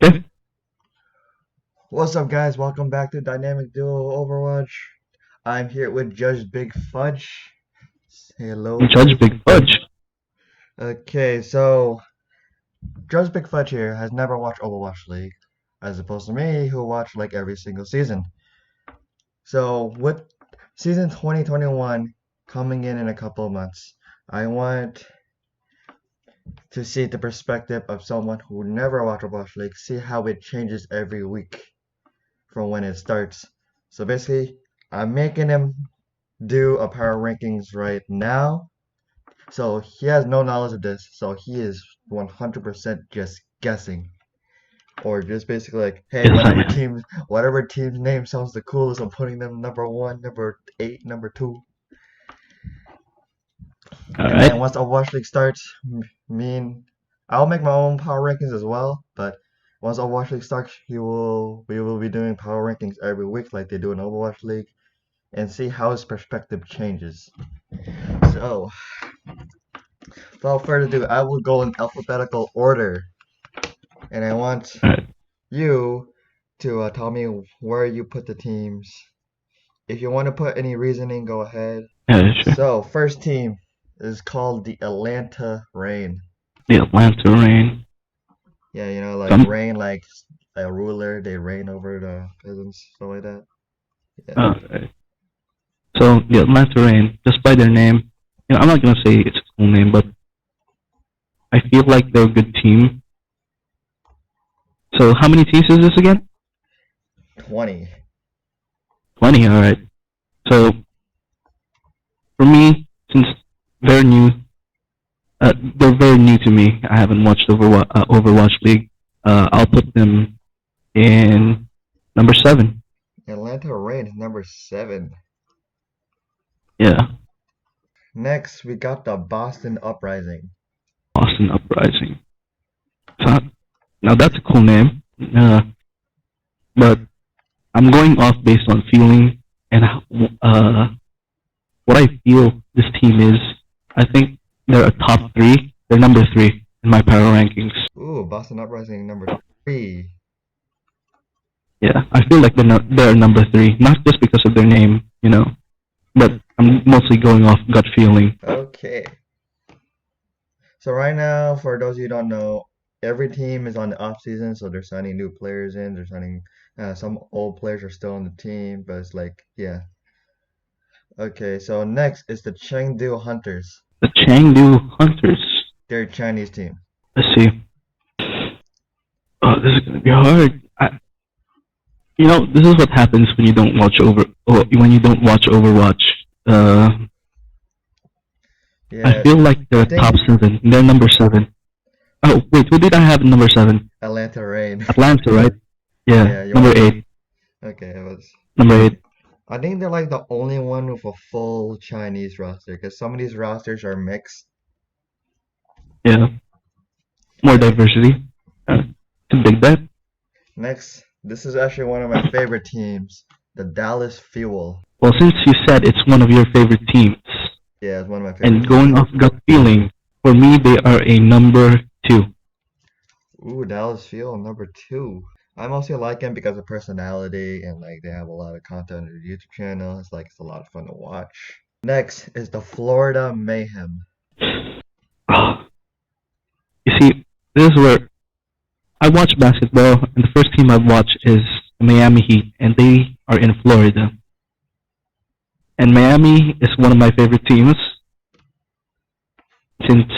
Okay. What's up, guys? Welcome back to Dynamic Duo Overwatch. I'm here with Judge Big Fudge. Say hello, Judge Judge. Big Fudge. Okay, so Judge Big Fudge here has never watched Overwatch League, as opposed to me, who watch like every single season. So with season 2021 coming in a couple of months, I want to see the perspective of someone who never watched Overwatch League, see how it changes every week from when it starts. So basically, I'm making him do a power rankings right now. So he has no knowledge of this. So he is 100% just guessing. Or just basically like, hey, Yes, I am. whatever team's name sounds the coolest, I'm putting them number one, number eight, number two. All And then right. once Overwatch League starts, me and I'll make my own power rankings as well. But once Overwatch League starts, we will be doing power rankings every week like they do in Overwatch League, and see how his perspective changes. So without further ado, I will go in alphabetical order, and I want All right. you to tell me where you put the teams. If you want to put any reasoning, go ahead. Yeah, sure. So, first team is called the Atlanta Rain. The Atlanta Rain. Yeah, you know, like Some. rain, like a ruler, they reign over the peasants, stuff like that. Yeah. Right. So the Atlanta Rain, just by their name, I'm not gonna say it's a cool name, but I feel like they're a good team. So how many teams is this again? 20. 20. All right. So for me, since they're new, they're very new to me. I haven't watched Overwatch League. I'll put them in number 7. Atlanta Rain is number 7. Yeah. Next, we got the Boston Uprising. Austin Uprising. So, now that's a cool name, but I'm going off based on feeling and what I feel this team is. I think they're a top 3. They're number 3 in my power rankings. Ooh, Boston Uprising number 3. Yeah, I feel like they're number 3, not just because of their name, but I'm mostly going off gut feeling. Okay. So right now, for those of you who don't know, every team is on the off season, so they're signing new players in. They're signing some old players are still on the team, but it's like, yeah. Okay, so next is the Chengdu Hunters. The Chengdu Hunters. They're a Chinese team. Let's see. Oh, this is gonna be hard. This is what happens when you don't watch when you don't watch Overwatch. Uh, I Yeah, feel like I they're top think 7. They're number 7. Oh wait, who did I have in number 7? Atlanta Rain. Atlanta, right? Yeah, Yeah, you number want? 8. Okay, it was. Number 8. I think they're like the only one with a full Chinese roster, because some of these rosters are mixed. Yeah, more Okay. diversity. It's a big bet. Next, this is actually one of my favorite teams, the Dallas Fuel. Well, since you said it's one of your favorite teams, Yeah, it's one of my favorite and teams. going off gut feeling, for me they are a number 2. Ooh, Dallas Fuel number 2. I mostly like him because of personality and like they have a lot of content on their YouTube channel. It's a lot of fun to watch. Next is the Florida Mayhem. You see, this is where I watch basketball, and the first team I watch is the Miami Heat, and they are in Florida. And Miami is one of my favorite teams since,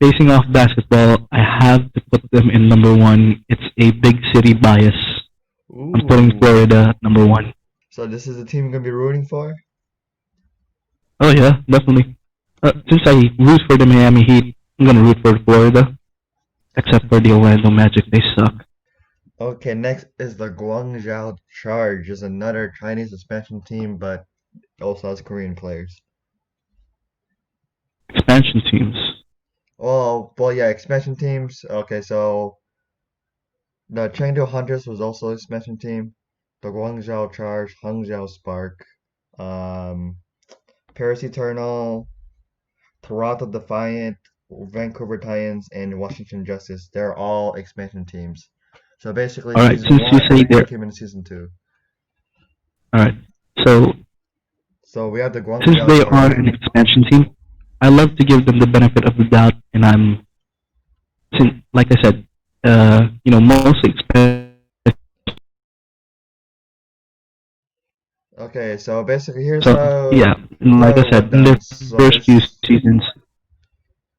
facing off basketball, I have to put them in number 1. It's a big city bias. I'm putting Ooh. Florida at number 1. So this is the team you're gonna be rooting for? Oh, yeah, definitely. Since I root for the Miami Heat, I'm going to root for Florida, except for the Orlando Magic. They suck. Okay, next is the Guangzhou Charge. Is another Chinese expansion team, but also has Korean players. Expansion teams. Well, yeah, expansion teams. Okay, so the Chengdu Hunters was also an expansion team. The Guangzhou Charge, Hangzhou Spark, um, Paris Eternal, Toronto Defiant, Vancouver Titans, and Washington Justice. They're all expansion teams. So basically, All right, season since you one, say everyone they're came in season two. all right, so So we have the since Guangzhou they are Chargers. an expansion team, I love to give them the benefit of the doubt, and since, like I said, most expansion Okay, so basically, here's So yeah, and like I the said, in rundown. the So first few this, seasons,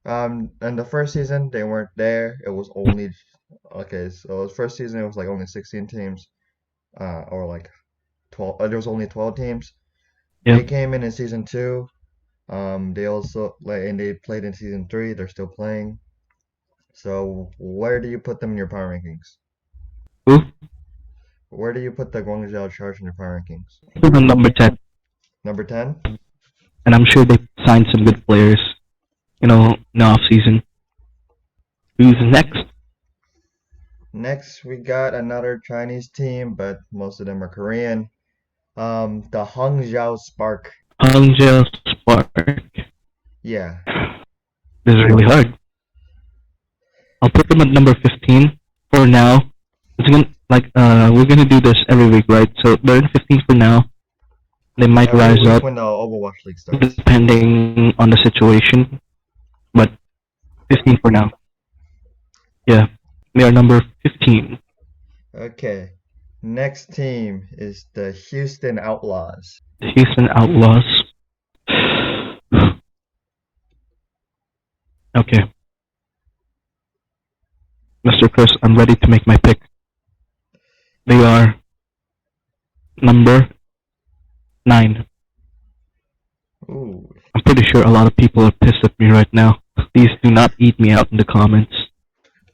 in the first season they weren't there. It was only okay. So the first season it was like only 16 teams, or like 12. There was only 12 teams. yeah. They came in season two. They also and they played in season three. They're still playing. So where do you put them in your power rankings? Who? Where do you put the Guangzhou Chargers in your power rankings? Who's on number 10? Number 10? And I'm sure they signed some good players, in the off season. Who's next? Next, we got another Chinese team, but most of them are Korean. The Hangzhou Spark. Hangzhou Spark. Yeah. This is really hard. I'll put them at number 15 for now. We're gonna do this every week, right? So they're in 15 for now. They might Every rise week up when the Overwatch League starts. depending on the situation, but 15 for now. Yeah, they are number 15. Okay. Next team is the Houston Outlaws. The Houston Outlaws. Okay, Mr. Chris, I'm ready to make my pick. They are number 9. Ooh. I'm pretty sure a lot of people are pissed at me right now. Please do not eat me out in the comments.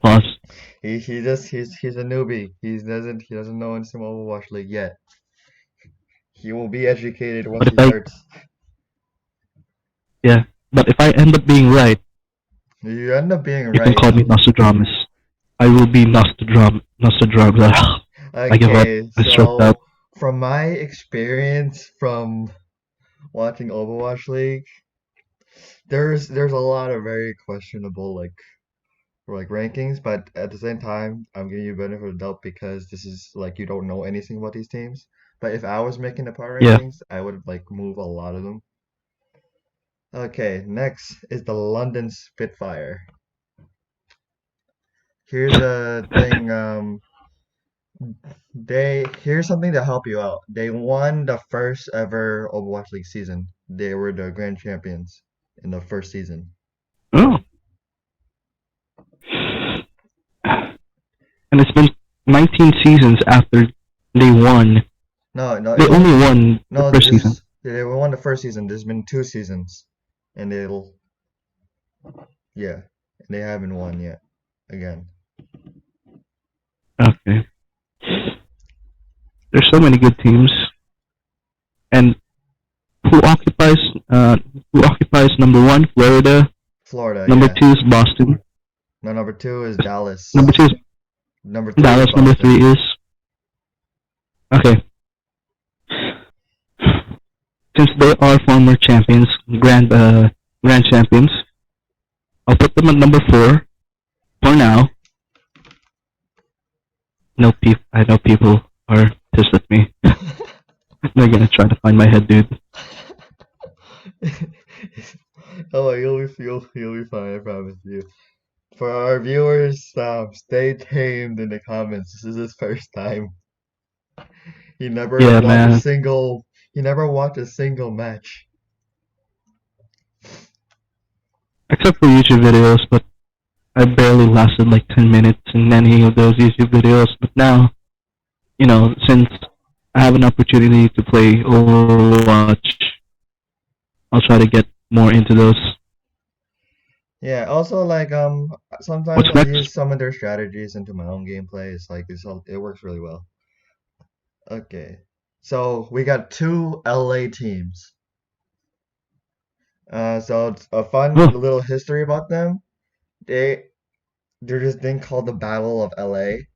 Pause. He's a newbie. He doesn't know anything about Overwatch League yet. He will be educated once But he if I, starts. yeah, but if I end up being right, You end up being you can right. call me Nostradamus. I will be Nostradamus. I give up. Okay, I stressed out. so from my experience from watching Overwatch League, there's a lot of very questionable like rankings, but at the same time, I'm giving you benefit of the doubt because this is like you don't know anything about these teams. But if I was making the power Yeah. rankings, I would like move a lot of them. Okay, next is the London Spitfire. Here's a thing, here's something to help you out. They won the first ever Overwatch League season. They were the grand champions in the first season. Oh. And it's been 19 seasons after they won. No, no, They it's only won the no. first season. They won the first season. There's been two seasons, and yeah, they haven't won yet again. Okay. There's so many good teams. And who occupies uh who occupies number 1? Florida. Florida, Number yeah. 2 is Boston. No, number two is Dallas. Number 2 is Number three is Dallas. Number 3 Boston. is okay. Since they are former champions, grand champions, I'll put them at number 4 for now. I know people are pissed at me. They're gonna try to find my head, dude. Oh, you'll be fine, I promise you. For our viewers, stay tamed in the comments. This is his first time. He never Yeah, watched a man. single. He never watched a single match. Except for YouTube videos, but I barely lasted like 10 minutes in any of those YouTube videos. But now, since I have an opportunity to play Overwatch, I'll try to get more into those. Yeah. Also, sometimes What's I'll next? use some of their strategies into my own gameplay. It works really well. Okay. So we got two LA teams. So it's a fun Oh, little history about them. They there's this thing called the Battle of LA.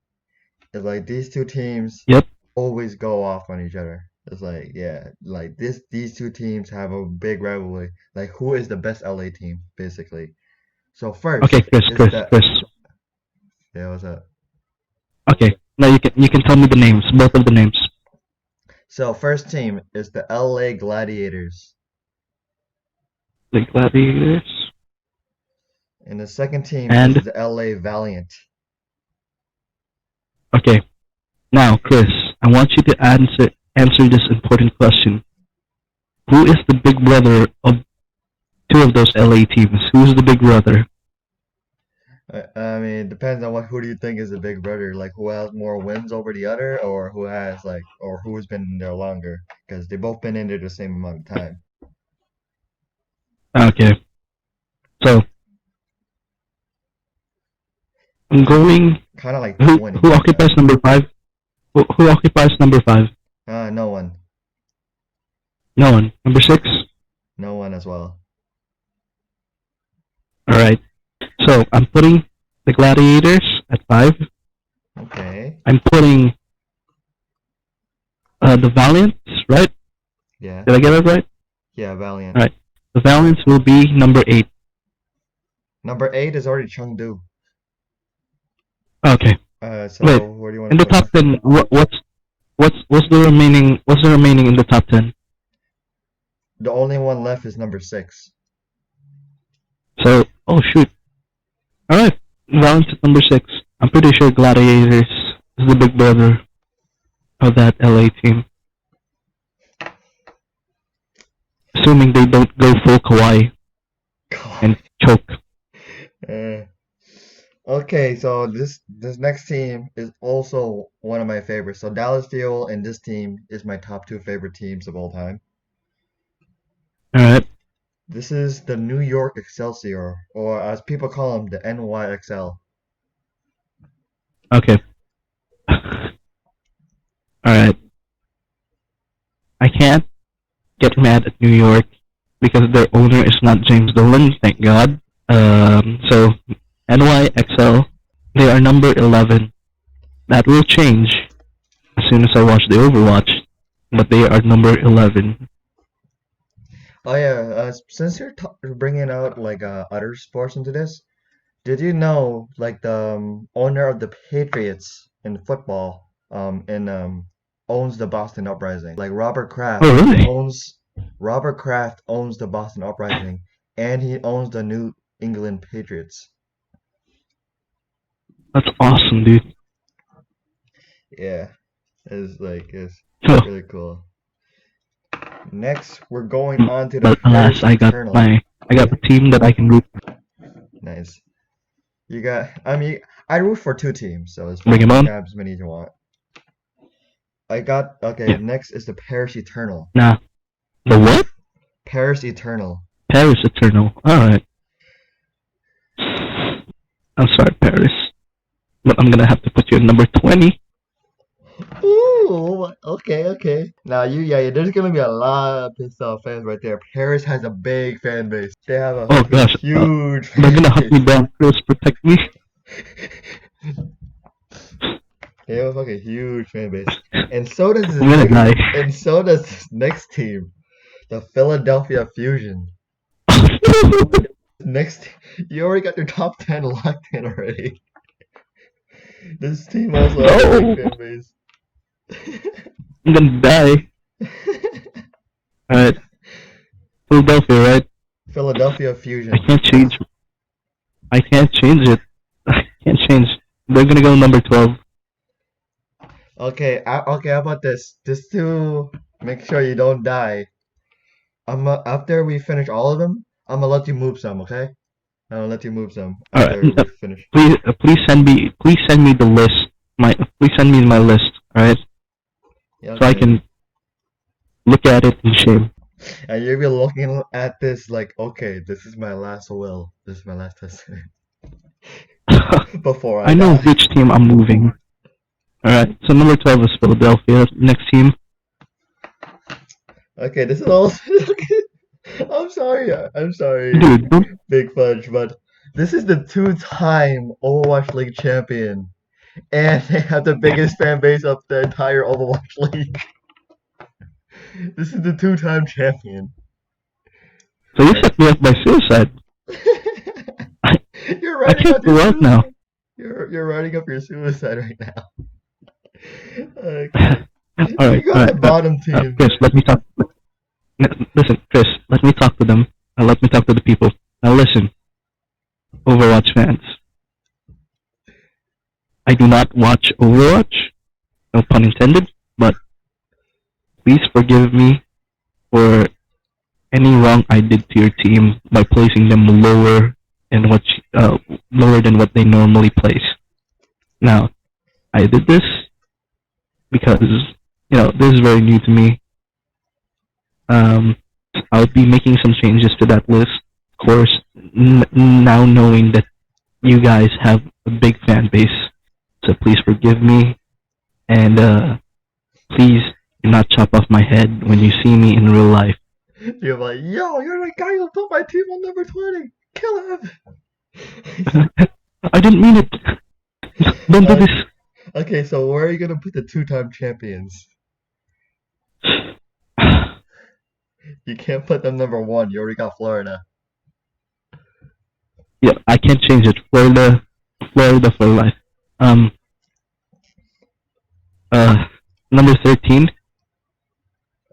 It's like these two teams yep. always go off on each other. It's like, yeah, like these two teams have a big rivalry. Like who is the best LA team, basically. So first Okay, Chris, is Chris, the Chris. yeah, what's up? Okay, now you can tell me the names, both of the names. So first team is the LA Gladiators, The Gladiators. and the second team is And the LA Valiant. okay, now Chris, I want you to answer this important question. Who is the big brother of two of those LA teams? Who is the big brother? I mean, it depends on who do you think is the big brother? Like who has more wins over the other, or who has like, or who's been in there longer? Because they both been in there the same amount of time. Okay, so I'm going. Kind of like Who 20 like that. occupies number five? Who occupies number five? No one, No one. Number six. no one as well. All right. So I'm putting the Gladiators at five. Okay, I'm putting the Valiants, right? yeah, Did I get it right? yeah, Valiant. All right. The Valiants will be number eight. Number 8 is already Chengdu. Okay. Wait. So where do you want In to the put top him? 10, what's the remaining? What's the remaining in the top 10? The only one left is number 6. So, oh shoot. All right. Valiants at number six. I'm pretty sure Gladiators is the big brother of that LA team. Assuming they don't go full Kawaii and choke. Uh, okay, so this next team is also one of my favorites. So Dallas Fuel and this team is my top 2 favorite teams of all time. All right. This is the New York Excelsior, or as people call them, the NYXL. Okay. All right. I can't get mad at New York because their owner is not James Dolan, thank God. So NYXL, they are number 11. That will change as soon as I watch the Overwatch, but they are number 11. Oh yeah, since you're bringing out like other sports into this, did you know like the owner of the Patriots in football in owns the Boston Uprising? Like Oh, really? Robert Kraft owns the Boston Uprising, and he owns the New England Patriots. That's awesome, dude. Yeah, it's So, really cool. Next, we're going on to the but Paris alas, Eternal. I got the team that I can root. Nice. I mean, I root for 2 teams, so it's Bring fine. him You can on. have as many as you want. Okay, Yeah. next is the Paris Eternal. Nah. The what? Paris Eternal. Paris Eternal. Alright. I'm sorry, Paris. But I'm gonna have to put you at number 20. Ooh, okay. Now yeah, there's gonna be a lot of pissed off fans right there. Paris has a big fan base. They have a Oh fucking gosh. huge They're fan gonna hunt me base. down. Chris, protect me. They have a fucking huge fan base. And so does I'm gonna die. this next team, the Philadelphia Fusion. Next, you already got your top 10 locked in already. This team also has a big No! fan base. I'm gonna die. Alright. Philadelphia, right? Philadelphia I Fusion. can't change. I can't change it. I can't change. They're gonna go number 12. Okay, how about this? Just to make sure you don't die, after we finish all of them, I'm gonna let you move some, okay? I'm gonna let you move some Alright. after we finish. Please send me the list. Please send me my list. Alright? Yeah, So I okay. can look at it in shame. And you'll be looking at this like, okay, this is my last will. This is my last testament before I I know die. which team I'm moving. Alright, so number 12 is Philadelphia. Next team. Okay, this is all. I'm sorry, Dude, don't. Big Fudge, but this is the 2-time Overwatch League champion, and they have the biggest fan base of the entire Overwatch League. This is the 2-time champion. So you set me up by suicide. You're I writing can't up your go out now. suicide. You're writing up your suicide right now. Okay. All You right, got all the right. bottom team. Chris, let me talk. Listen, Chris, let me talk to them. Let me talk to the people. Now listen, Overwatch fans. I do not watch Overwatch, no pun intended, but please forgive me for any wrong I did to your team by placing them lower than what they normally place. Now, I did this because this is very new to me. Um, I'll be making some changes to that list. Of course, now knowing that you guys have a big fan base, so please forgive me and please do not chop off my head when you see me in real life. You're like, yo, you're the guy who put my team on number 20. Kill him. I didn't mean it. Don't do this. Okay, so where are you gonna put the two-time champions? You can't put them number 1. You already got Florida. Yeah, I can't change it. Florida for life. Um, uh, number 13.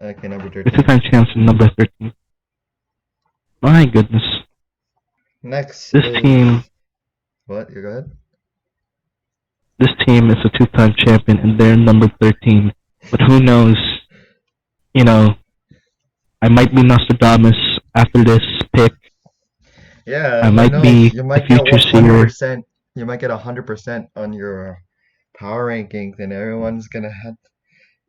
Okay, number The 13. two-time champion, number 13. My goodness. Next This is team, what? You go ahead. this team is a two-time champion, and they're number 13. But who knows? You know, I might be Nostradamus after this pick. Yeah, I who might knows? be You the might get future seer. 100%. You might get 100% on your power rankings, and everyone's gonna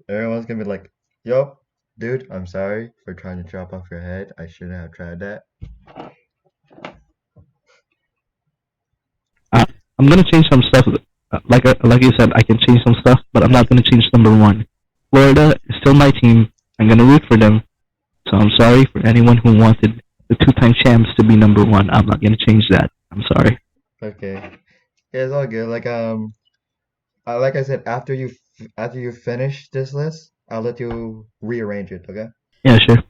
be like, "Yup, dude, I'm sorry for trying to chop off your head. I shouldn't have tried that." Uh, I'm gonna change some stuff. Like you said, I can change some stuff, but I'm not gonna change number one. Florida is still my team. I'm gonna root for them. So I'm sorry for anyone who wanted the two-time champs to be number one. I'm not gonna change that. I'm sorry. Okay, yeah, it's all good. Like I said, after you finish this list, I'll let you rearrange it. Okay. Yeah, sure.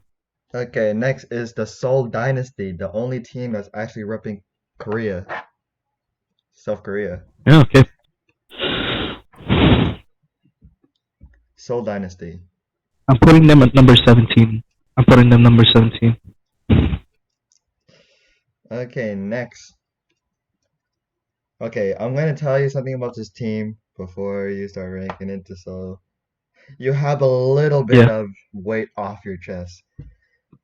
Okay. Next is the Seoul Dynasty, the only team that's actually repping Korea, South Korea. Yeah, okay. Seoul Dynasty. I'm putting them at number 17. I'm putting them number 17. Okay. Next. Okay, I'm gonna tell you something about this team before you start ranking it, so you have a little bit Yeah. of weight off your chest.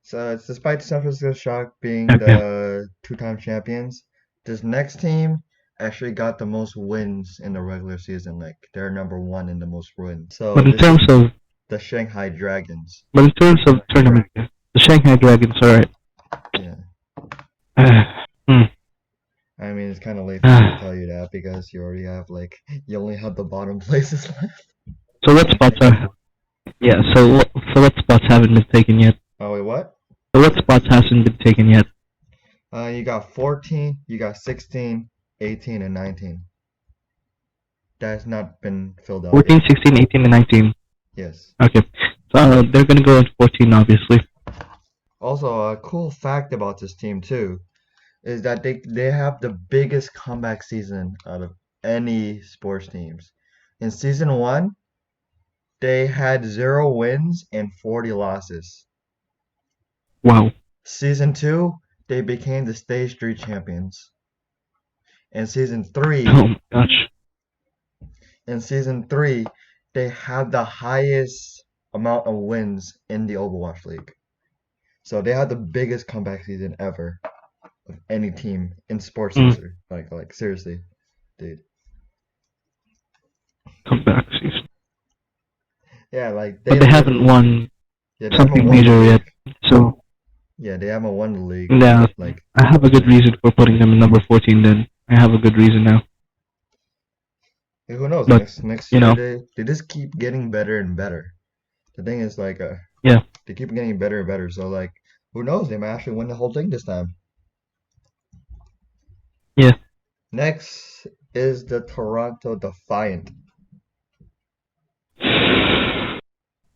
So it's despite San Francisco Shock being Okay. the two-time champions, this next team actually got the most wins in the regular season. Like they're number 1 in the most wins. So But in this is terms of the Shanghai Dragons. tournament, the Shanghai Dragons, alright. Yeah. Hmm. I mean, it's kind of late for me to tell you that because you only have the bottom places left. So what spots are? Yeah. So what spots haven't been taken yet? Oh, wait, what? So what spots hasn't been taken yet? You got 14, you got 16, 18, and 19. That's not been filled out 14, yet. 16, 18, and 19. Yes. Okay. So they're gonna go into 14, obviously. Also, a cool fact about this team too is that they have the biggest comeback season out of any sports teams. In season 1, they had 0 wins and 40 losses. Wow. Season 2, they became the stage 3 champions. In season 3, Oh my gosh. in season 3, they have the highest amount of wins in the Overwatch League. So they had the biggest comeback season ever of any team in sports Mm. history. Like seriously, dude. Comeback season. Yeah, like But they haven't won yeah, they haven't something won the major yet. league. So Yeah, they haven't won the league. yeah, Like I have a good reason for putting them in number 14. Then I have a good reason now. who knows? But Next you year know, they just keep getting better and better. The thing is yeah. they keep getting better and better. So like who knows? They might actually win the whole thing this time. Yeah. Next is the Toronto Defiant.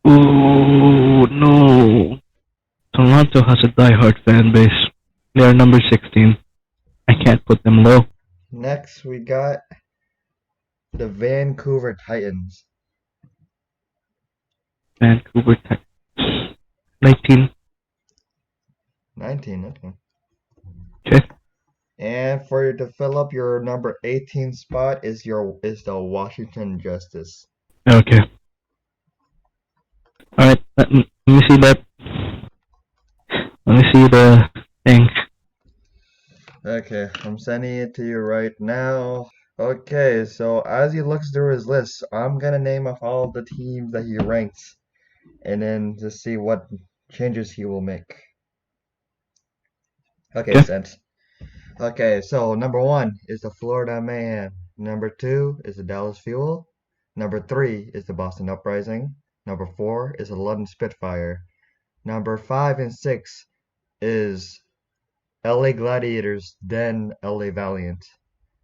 Oh no. Toronto has a die-hard fan base. They are number 16. I can't put them low. Next, we got the Vancouver Titans. Vancouver Titans. 19. 19, okay. Okay. And for you to fill up your number 18 spot is the Washington Justice. Okay. Alright, let me see that. Let me see the thing. Okay, I'm sending it to you right now. Okay, so as he looks through his list, I'm gonna name off all the teams that he ranks, and then just see what changes he will make. Okay, Okay. sent. Okay, so number 1 is the Florida Mayhem. Number 2 is the Dallas Fuel. Number 3 is the Boston Uprising. Number 4 is the London Spitfire. Number 5 and 6 is LA Gladiators, then LA Valiant.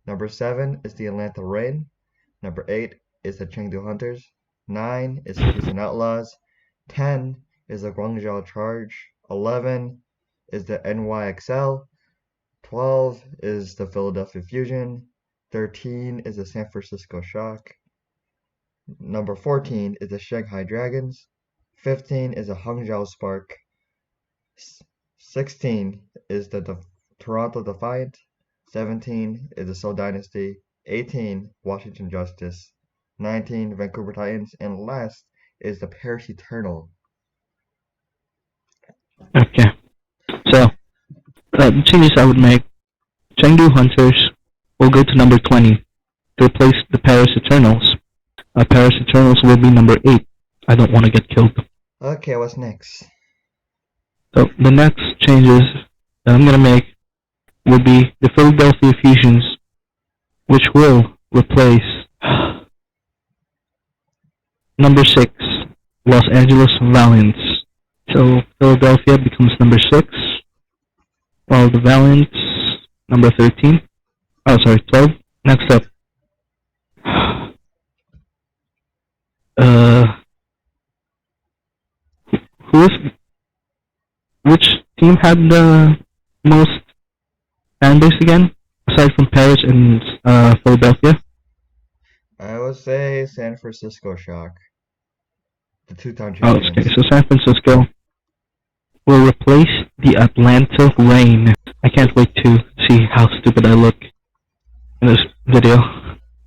Number 7 is the Atlanta Reign. Number 8 is the Chengdu Hunters. 9 is the Houston Outlaws. 10 is the Guangzhou Charge. 11 is the NYXL. 12 is the Philadelphia Fusion. 13 is the San Francisco Shock. Number 14 is the Shanghai Dragons. 15 is the Hangzhou Spark. 16 is the Toronto Defiant. 17 is the Seoul Dynasty. 18 Washington Justice. 19 Vancouver Titans. And last is the Paris Eternal. Okay. So, the changes I would make. Chengdu Hunters will go to number 20 to replace the Paris Eternals. Paris Eternals will be number 8. I don't want to get killed. Okay, what's next? So the next changes that I'm going to make would be the Philadelphia Fusions, which will replace number 6, Los Angeles Valiants. So Philadelphia becomes number 6, while the Valiants, number 13. Oh, sorry, 12. Next up. Who is, which team had the most fan base again, aside from Paris and Philadelphia? I would say San Francisco Shock. The two-time Oh, champions. okay. So San Francisco will replace the Atlanta Reign. I can't wait to see how stupid I look in this video.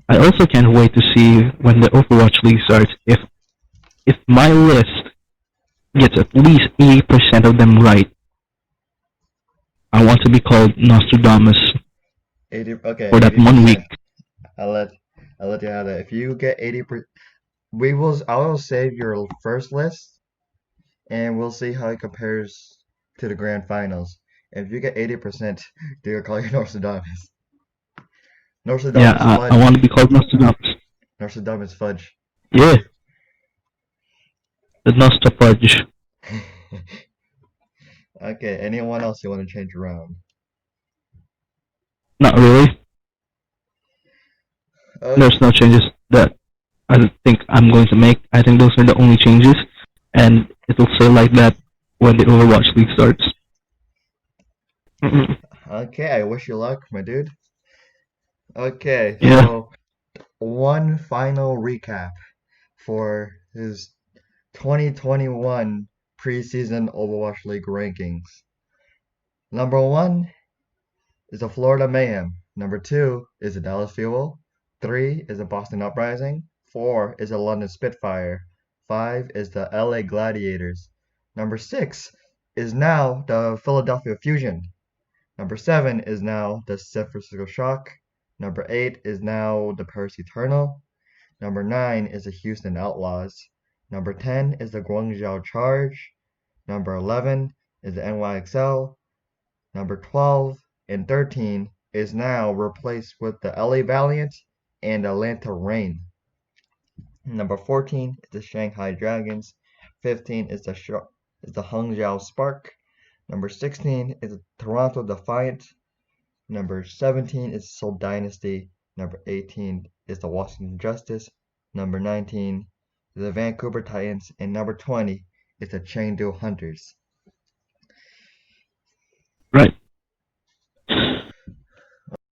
I also can't wait to see when the Overwatch League starts. If my list gets at least 80% of them right, I want to be called Nostradamus 80, okay, for that 1 week. I'll let you have that. If you get 80%, I will save your first list, and we'll see how it compares to the grand finals. If you get 80%, they'll call you Nostradamus. Nostradamus Fudge. I want to be called Nostradamus. Nostradamus Fudge. Yeah, the Nostrafudge. Okay, anyone else you want to change around? Not really. Okay. There's no changes that I think I'm going to make. I think those are the only changes, and it'll stay like that when the Overwatch League starts. Okay, I wish you luck, my dude. Okay, Yeah. so one final recap for his 2021 preseason Overwatch League rankings. Number 1 is the Florida Mayhem. Number 2 is the Dallas Fuel. 3 is the Boston Uprising. 4 is the London Spitfire. 5 is the LA Gladiators. Number 6 is now the Philadelphia Fusion. Number 7 is now the San Francisco Shock. Number 8 is now the Paris Eternal. Number 9 is the Houston Outlaws. Number 10 is the Guangzhou Charge. Number 11 is the NYXL. Number 12 and 13 is now replaced with the LA Valiant and Atlanta Reign. Number 14 is the Shanghai Dragons. 15 is the Hangzhou Spark. Number 16 is the Toronto Defiant. Number 17 is Seoul Dynasty. Number 18 is the Washington Justice. Number 19 is the Vancouver Titans. And number 20 is the Chengdu Hunters.